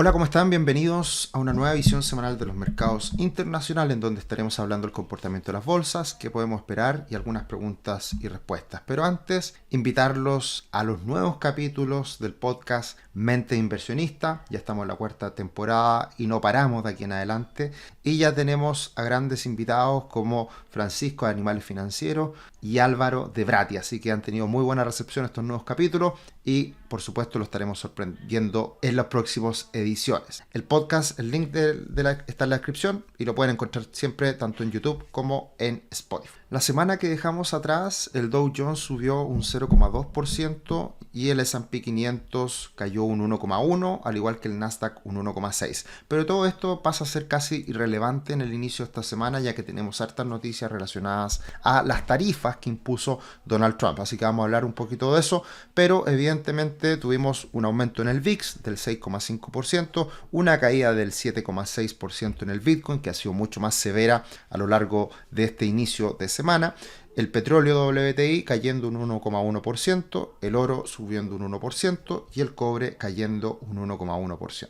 Hola, ¿cómo están? Bienvenidos a una nueva visión semanal de los mercados internacionales en donde estaremos hablando del comportamiento de las bolsas, qué podemos esperar y algunas preguntas y respuestas. Pero antes, invitarlos a los nuevos capítulos del podcast Mente Inversionista. Ya estamos en la cuarta temporada y no paramos de aquí en adelante. Y ya tenemos a grandes invitados como Francisco de Animales Financieros y Álvaro de Brati. Así que han tenido muy buena recepción estos nuevos capítulos y por supuesto lo estaremos sorprendiendo en las próximas ediciones. El podcast, el link está en la descripción y lo pueden encontrar siempre tanto en YouTube como en Spotify. La semana que dejamos atrás, el Dow Jones subió un 0,2% y el S&P 500 cayó un 1,1%, al igual que el Nasdaq un 1,6%. Pero todo esto pasa a ser casi irrelevante en el inicio de esta semana, ya que tenemos hartas noticias relacionadas a las tarifas que impuso Donald Trump. Así que vamos a hablar un poquito de eso, pero evidentemente tuvimos un aumento en el VIX del 6,5%, una caída del 7,6% en el Bitcoin, que ha sido mucho más severa a lo largo de este inicio de semana. El petróleo WTI cayendo un 1,1%, el oro subiendo un 1% y el cobre cayendo un 1,1%.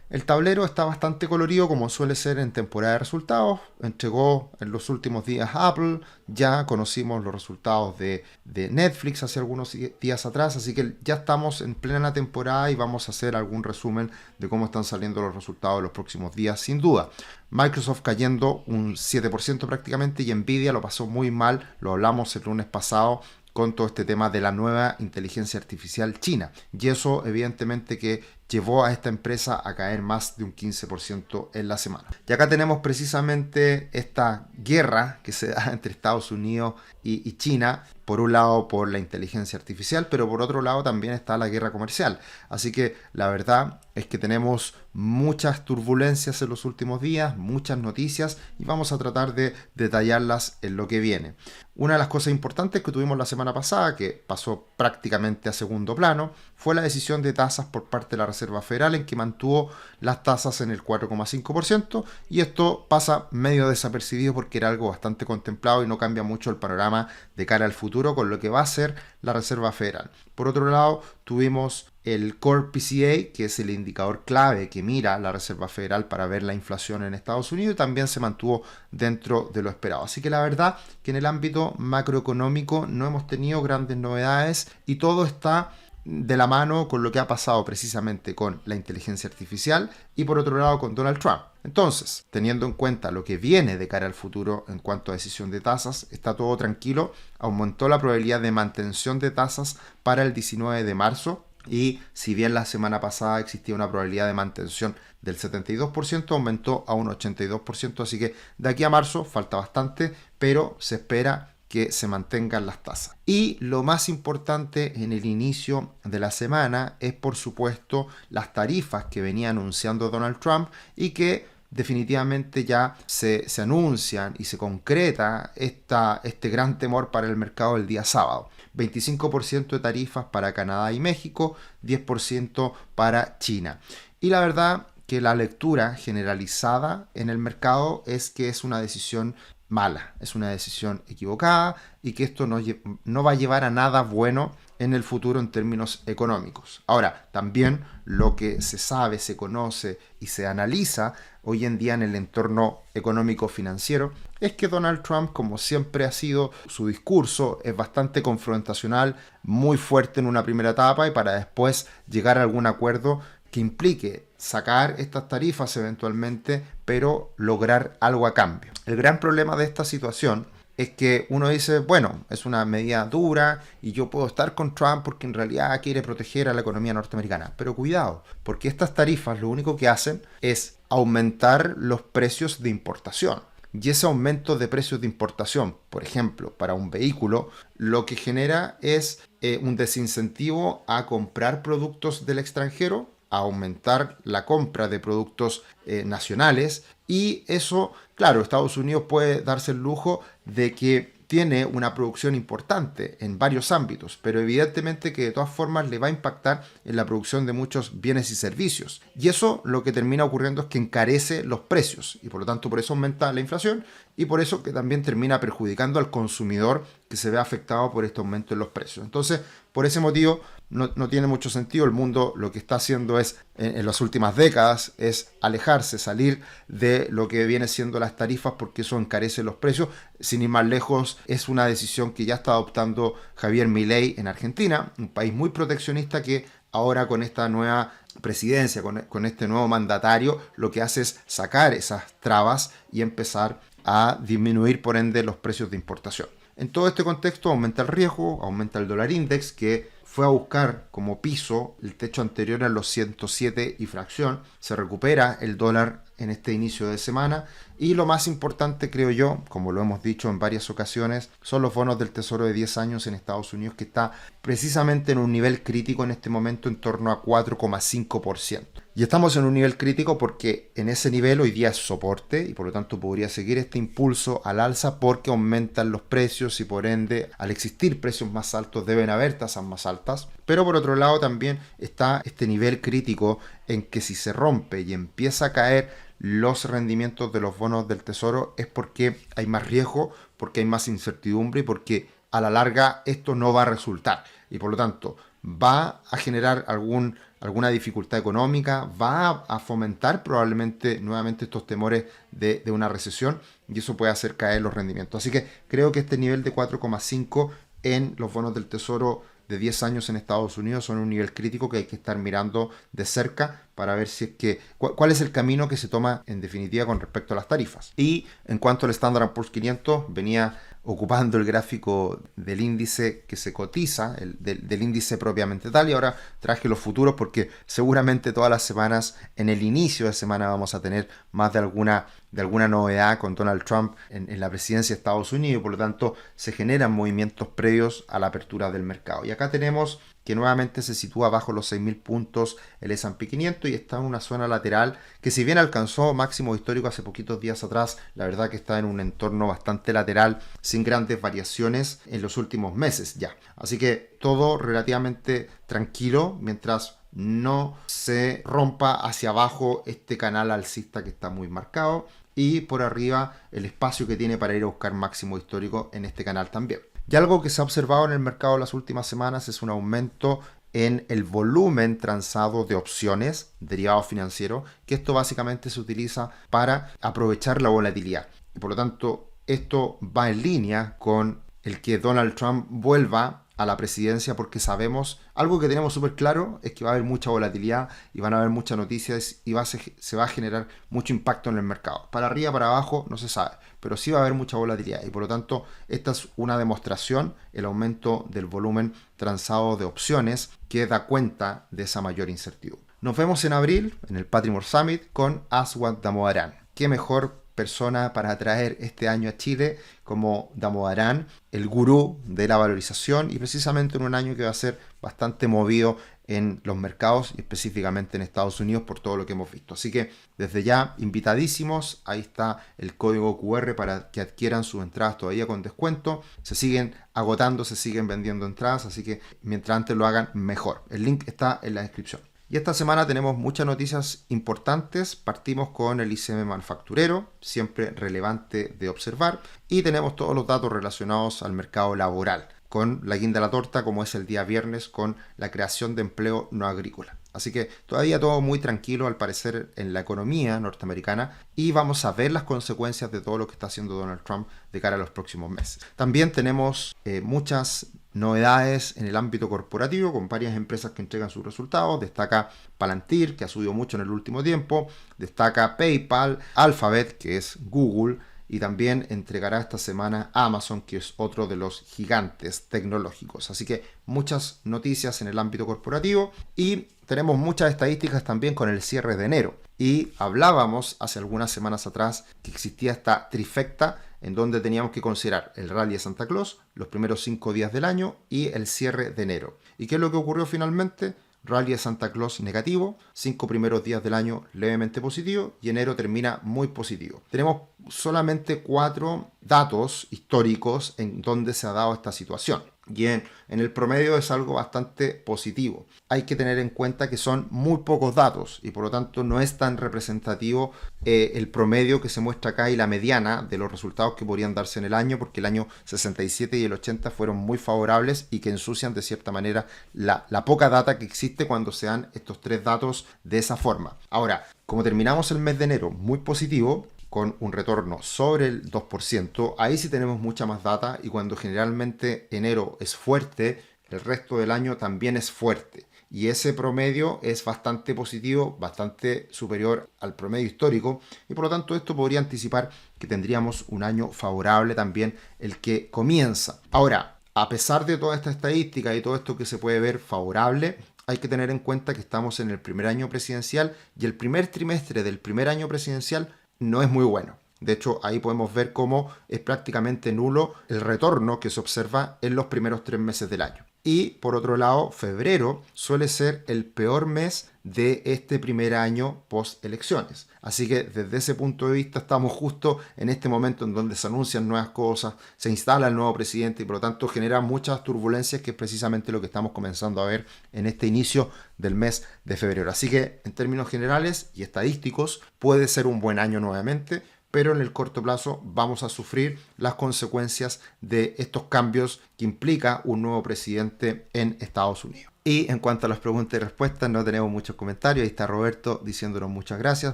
El tablero está bastante colorido como suele ser en temporada de resultados. Entregó en los últimos días Apple, ya conocimos los resultados de Netflix hace algunos días atrás, así que ya estamos en plena temporada y vamos a hacer algún resumen de cómo están saliendo los resultados de los próximos días sin duda. Microsoft cayendo un 7% prácticamente y Nvidia lo pasó muy mal, lo hablamos el lunes pasado con todo este tema de la nueva inteligencia artificial china. Y eso evidentemente que llevó a esta empresa a caer más de un 15% en la semana. Y acá tenemos precisamente esta guerra que se da entre Estados Unidos y China, por un lado por la inteligencia artificial, pero por otro lado también está la guerra comercial. Así que la verdad es que tenemos muchas turbulencias en los últimos días, muchas noticias y vamos a tratar de detallarlas en lo que viene. Una de las cosas importantes que tuvimos la semana pasada, que pasó prácticamente a segundo plano, fue la decisión de tasas por parte de la Reserva Federal en que mantuvo las tasas en el 4,5% y esto pasa medio desapercibido porque era algo bastante contemplado y no cambia mucho el panorama de cara al futuro con lo que va a ser la Reserva Federal. Por otro lado, tuvimos el Core PCA, que es el indicador clave que mira la Reserva Federal para ver la inflación en Estados Unidos, y también se mantuvo dentro de lo esperado. Así que la verdad que en el ámbito macroeconómico no hemos tenido grandes novedades y todo está de la mano con lo que ha pasado precisamente con la inteligencia artificial y por otro lado con Donald Trump. Entonces, teniendo en cuenta lo que viene de cara al futuro en cuanto a decisión de tasas, está todo tranquilo, aumentó la probabilidad de mantención de tasas para el 19 de marzo y si bien la semana pasada existía una probabilidad de mantención del 72%, aumentó a un 82%, así que de aquí a marzo falta bastante, pero se espera que se mantengan las tasas. Y lo más importante en el inicio de la semana es por supuesto las tarifas que venía anunciando Donald Trump y que definitivamente ya se anuncian y se concreta este gran temor para el mercado el día sábado. 25% de tarifas para Canadá y México, 10% para China. Y la verdad que la lectura generalizada en el mercado es que es una decisión mala, es una decisión equivocada y que esto no va a llevar a nada bueno en el futuro en términos económicos. Ahora, también lo que se sabe, se conoce y se analiza hoy en día en el entorno económico financiero es que Donald Trump, como siempre ha sido su discurso, es bastante confrontacional, muy fuerte en una primera etapa y para después llegar a algún acuerdo que implique sacar estas tarifas eventualmente, pero lograr algo a cambio. El gran problema de esta situación es que uno dice, bueno, es una medida dura y yo puedo estar con Trump porque en realidad quiere proteger a la economía norteamericana. Pero cuidado, porque estas tarifas lo único que hacen es aumentar los precios de importación. Y ese aumento de precios de importación, por ejemplo, para un vehículo, lo que genera es un desincentivo a comprar productos del extranjero, a aumentar la compra de productos nacionales y eso, claro, Estados Unidos puede darse el lujo de que tiene una producción importante en varios ámbitos, pero evidentemente que de todas formas le va a impactar en la producción de muchos bienes y servicios. Y eso lo que termina ocurriendo es que encarece los precios y por lo tanto por eso aumenta la inflación y por eso que también termina perjudicando al consumidor que se ve afectado por este aumento en los precios. Entonces, por ese motivo, no tiene mucho sentido. El mundo lo que está haciendo es, en las últimas décadas, es alejarse, salir de lo que viene siendo las tarifas, porque eso encarece los precios. Sin ir más lejos, es una decisión que ya está adoptando Javier Milei en Argentina, un país muy proteccionista que ahora con esta nueva presidencia, con este nuevo mandatario, lo que hace es sacar esas trabas y empezar a disminuir por ende los precios de importación. En todo este contexto aumenta el riesgo, aumenta el dólar index, que fue a buscar como piso el techo anterior a los 107 y fracción. Se recupera el dólar en este inicio de semana y lo más importante, creo yo, como lo hemos dicho en varias ocasiones, son los bonos del Tesoro de 10 años en Estados Unidos, que está precisamente en un nivel crítico en este momento, en torno a 4,5%. Y estamos en un nivel crítico porque en ese nivel hoy día es soporte y por lo tanto podría seguir este impulso al alza porque aumentan los precios y por ende al existir precios más altos deben haber tasas más altas. Pero por otro lado también está este nivel crítico en que si se rompe y empieza a caer los rendimientos de los bonos del Tesoro es porque hay más riesgo, porque hay más incertidumbre y porque a la larga esto no va a resultar. Y por lo tanto va a generar alguna dificultad económica, va a fomentar probablemente nuevamente estos temores de una recesión y eso puede hacer caer los rendimientos. Así que creo que este nivel de 4,5 en los bonos del Tesoro de 10 años en Estados Unidos son un nivel crítico que hay que estar mirando de cerca para ver si es que cuál es el camino que se toma en definitiva con respecto a las tarifas. Y en cuanto al Standard & Poor's 500, venía ocupando el gráfico del índice que se cotiza, del índice propiamente tal, y ahora traje los futuros porque seguramente todas las semanas, en el inicio de semana, vamos a tener más de alguna novedad con Donald Trump en la presidencia de Estados Unidos y por lo tanto se generan movimientos previos a la apertura del mercado. Y acá tenemos que nuevamente se sitúa bajo los 6.000 puntos el S&P 500 y está en una zona lateral que si bien alcanzó máximo histórico hace poquitos días atrás, la verdad que está en un entorno bastante lateral sin grandes variaciones en los últimos meses ya. Así que todo relativamente tranquilo mientras no se rompa hacia abajo este canal alcista que está muy marcado y por arriba el espacio que tiene para ir a buscar máximo histórico en este canal también. Y algo que se ha observado en el mercado las últimas semanas es un aumento en el volumen transado de opciones, derivados financieros, que esto básicamente se utiliza para aprovechar la volatilidad. Y por lo tanto, esto va en línea con el que Donald Trump vuelva a la presidencia porque sabemos, algo que tenemos súper claro es que va a haber mucha volatilidad y van a haber muchas noticias y se va a generar mucho impacto en el mercado. Para arriba, para abajo, no se sabe, pero sí va a haber mucha volatilidad y por lo tanto esta es una demostración, el aumento del volumen transado de opciones que da cuenta de esa mayor incertidumbre. Nos vemos en abril en el Patrimony Summit con Aswad Damodaran. ¿Qué mejor persona para atraer este año a Chile como Damodaran, el gurú de la valorización y precisamente en un año que va a ser bastante movido en los mercados y específicamente en Estados Unidos por todo lo que hemos visto. Así que desde ya invitadísimos, ahí está el código QR para que adquieran sus entradas todavía con descuento. Se siguen agotando, se siguen vendiendo entradas, así que mientras antes lo hagan mejor. El link está en la descripción. Y esta semana tenemos muchas noticias importantes. Partimos con el ICM manufacturero, siempre relevante de observar. Y tenemos todos los datos relacionados al mercado laboral, con la guinda de la torta, como es el día viernes, con la creación de empleo no agrícola. Así que todavía todo muy tranquilo al parecer en la economía norteamericana y vamos a ver las consecuencias de todo lo que está haciendo Donald Trump de cara a los próximos meses. También tenemos muchas novedades en el ámbito corporativo con varias empresas que entregan sus resultados. Destaca Palantir, que ha subido mucho en el último tiempo. Destaca PayPal, Alphabet, que es Google. Y también entregará esta semana Amazon, que es otro de los gigantes tecnológicos. Así que muchas noticias en el ámbito corporativo y tenemos muchas estadísticas también con el cierre de enero. Y hablábamos hace algunas semanas atrás que existía esta trifecta en donde teníamos que considerar el rally de Santa Claus, los primeros 5 días del año y el cierre de enero. ¿Y qué es lo que ocurrió finalmente? Rally de Santa Claus negativo, 5 primeros días del año levemente positivo y enero termina muy positivo. Tenemos solamente 4 datos históricos en donde se ha dado esta situación. Y en el promedio es algo bastante positivo. Hay que tener en cuenta que son muy pocos datos y por lo tanto no es tan representativo el promedio que se muestra acá y la mediana de los resultados que podrían darse en el año, porque el año 67 y el 80 fueron muy favorables y que ensucian de cierta manera la poca data que existe cuando se dan estos tres datos de esa forma. Ahora, como terminamos el mes de enero muy positivo, con un retorno sobre el 2%, ahí sí tenemos mucha más data y cuando generalmente enero es fuerte, el resto del año también es fuerte. Y ese promedio es bastante positivo, bastante superior al promedio histórico y por lo tanto esto podría anticipar que tendríamos un año favorable también el que comienza. Ahora, a pesar de toda esta estadística y todo esto que se puede ver favorable, hay que tener en cuenta que estamos en el primer año presidencial y el primer trimestre del primer año presidencial no es muy bueno. De hecho, ahí podemos ver cómo es prácticamente nulo el retorno que se observa en los primeros 3 meses del año. Y por otro lado, febrero suele ser el peor mes de este primer año post elecciones. Así que desde ese punto de vista estamos justo en este momento en donde se anuncian nuevas cosas, se instala el nuevo presidente y por lo tanto genera muchas turbulencias, que es precisamente lo que estamos comenzando a ver en este inicio del mes de febrero. Así que en términos generales y estadísticos puede ser un buen año nuevamente, pero en el corto plazo vamos a sufrir las consecuencias de estos cambios que implica un nuevo presidente en Estados Unidos. Y en cuanto a las preguntas y respuestas, no tenemos muchos comentarios. Ahí está Roberto diciéndonos muchas gracias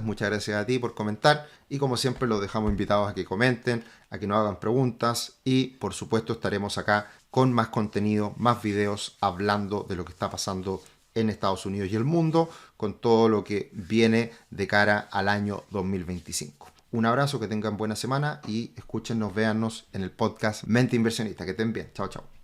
a ti por comentar. Y como siempre los dejamos invitados a que comenten, a que nos hagan preguntas y por supuesto estaremos acá con más contenido, más videos hablando de lo que está pasando en Estados Unidos y el mundo, con todo lo que viene de cara al año 2025. Un abrazo, que tengan buena semana y escúchenos, véannos en el podcast Mente Inversionista. Que estén bien. Chao, chao.